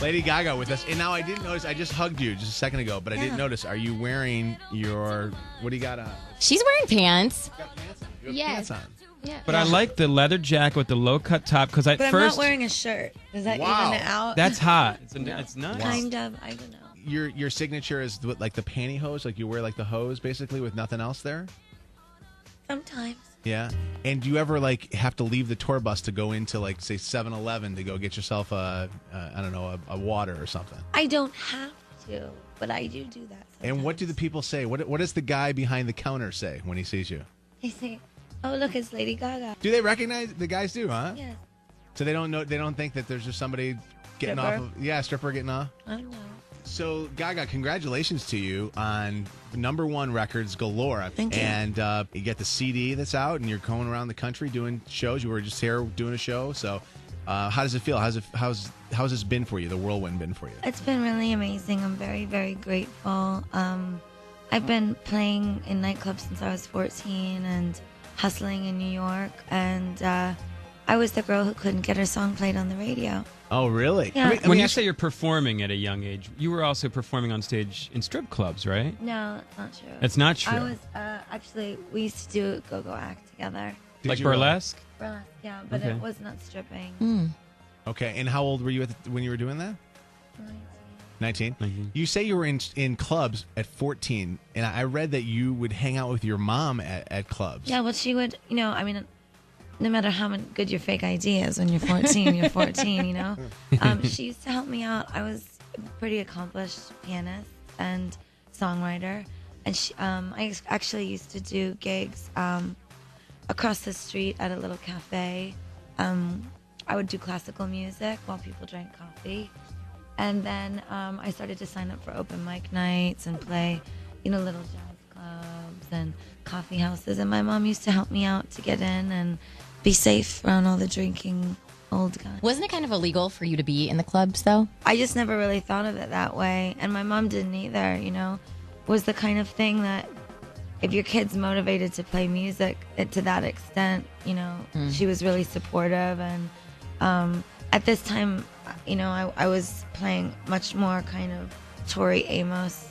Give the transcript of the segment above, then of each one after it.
Lady Gaga with us. And now I didn't notice, I just hugged you just a second ago, but I didn't notice. Are you wearing your, what do you got on? She's wearing pants. You got pants on? You have Yes. pants on. Yeah. But I like the leather jacket with the low-cut top because But I'm not wearing a shirt. Does that even it out? That's hot. It's nice. Kind of. I don't know. Your signature is like the pantyhose, like you wear like the hose basically with nothing else there? Sometimes. Yeah. And do you ever like have to leave the tour bus to go into like say 7-Eleven to go get yourself a water or something? I don't have to, but I do that sometimes. And what do the people say? What does the guy behind the counter say when he sees you? They say, "Oh, look, it's Lady Gaga." Do they recognize the guys do, huh? Yes. So they don't think that there's just somebody getting Stripper? off of stripper getting off? I don't know. So, Gaga, congratulations to you on #1 records galore. Thank you. And you get the CD that's out, and you're going around the country doing shows. You were just here doing a show. So, how does it feel? How's this been for you? The whirlwind been for you? It's been really amazing. I'm very, very grateful. I've been playing in nightclubs since I was 14 and hustling in New York. And I was the girl who couldn't get her song played on the radio. Oh, really? Yeah. When you say you're performing at a young age, you were also performing on stage in strip clubs, right? No, that's not true. That's not true. I was actually, we used to do a go-go act together. Like burlesque? Burlesque, yeah, but Okay. it was not stripping. Okay. And how old were you when you were doing that? 19? You say you were in clubs at 14, and I read that you would hang out with your mom at clubs. Yeah, well, she would, no matter how good your fake ID is when you're 14, you're 14, She used to help me out. I was a pretty accomplished pianist and songwriter. And I actually used to do gigs across the street at a little cafe. I would do classical music while people drank coffee. And then I started to sign up for open mic nights and play, little jazz clubs and coffee houses. And my mom used to help me out to get in and be safe around all the drinking old guys. Wasn't it kind of illegal for you to be in the clubs, though? I just never really thought of it that way. And my mom didn't either, It was the kind of thing that if your kid's motivated to play music to that extent, she was really supportive. And at this time, I was playing much more kind of Tori Amos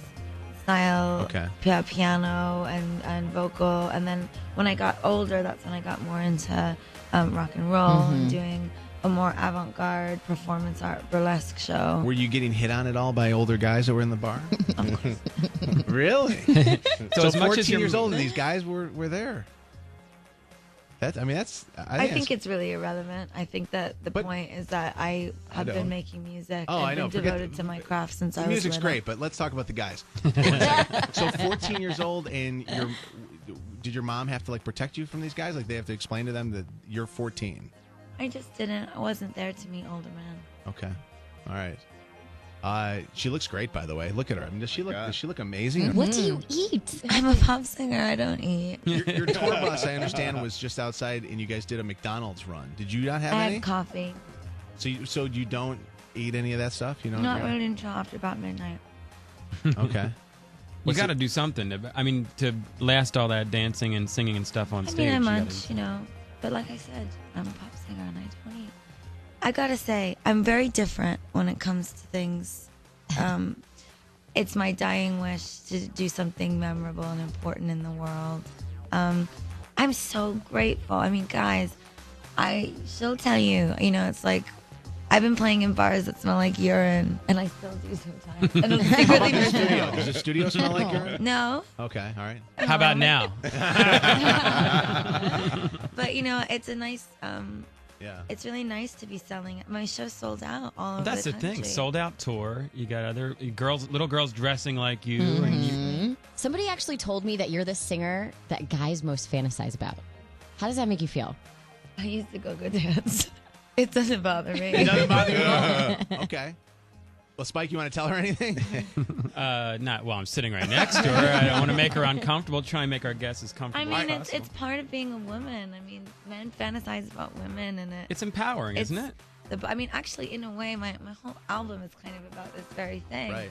style piano and vocal. And then when I got older, that's when I got more into rock and roll and doing a more avant-garde performance art burlesque show. Were you getting hit on at all by older guys that were in the bar? Of course. Really? So as much 14 as years old and these guys were there. I think it's really irrelevant. I think that the point is that I have been making music and been devoted to my craft since I was music's little. great, but let's talk about the guys. So 14 years old, and did your mom have to like protect you from these guys? Like they have to explain to them that you're 14? I just didn't. I wasn't there to meet older men. Okay, all right. She looks great, by the way. Look at her. I mean, does she look amazing? What do you eat? I'm a pop singer. I don't eat. Your tour bus, I understand, was just outside, and you guys did a McDonald's run. Did you not have I any? had coffee. So you don't eat any of that stuff? You know? Not really until after about midnight. Okay. You got to do something. To last all that dancing and singing and stuff on stage. I munch, But like I said, I'm a pop singer and I don't eat. I gotta say, I'm very different when it comes to things. It's my dying wish to do something memorable and important in the world. I'm so grateful. I mean, guys, she'll tell you, it's like, I've been playing in bars that smell like urine, and I still do sometimes. And I'm secretly Does the studio smell like urine? No. Okay, all right. How about now? But, it's a nice... It's really nice to be selling it. My show sold out all over That's the the country. thing. Sold out tour. You got other little girls dressing like you. And Somebody actually told me that you're the singer that guys most fantasize about. How does that make you feel? I used to go dance. It doesn't bother me. It doesn't bother you at all? Okay. Well, Spike, you want to tell her anything? Not while I'm sitting right next to her. I don't want to make her uncomfortable. Try and make our guests as comfortable I mean, as possible. it's part of being a woman. I mean, men fantasize about women, and It's empowering, isn't it? Actually, in a way, my whole album is kind of about this very thing. Right.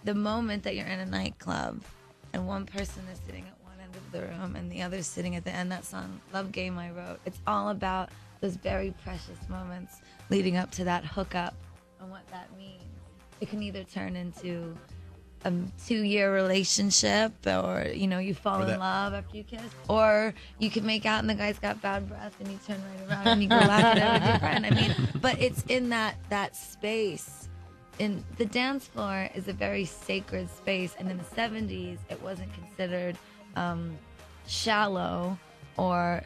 The moment that you're in a nightclub, and one person is sitting at one end of the room, and the other sitting at the end. That song, "Love Game," I wrote. It's all about those very precious moments leading up to that hookup. on what that means. It can either turn into a 2-year relationship, or you fall in love after you kiss, or you can make out and the guy's got bad breath and you turn right around and you go laugh at it with your friend. I mean, but it's in that space. In the dance floor is a very sacred space, and in the 70s it wasn't considered shallow or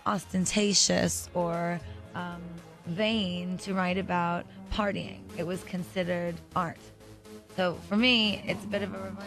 ostentatious or vain to write about partying. It was considered art. So for me, it's a bit of a reminder.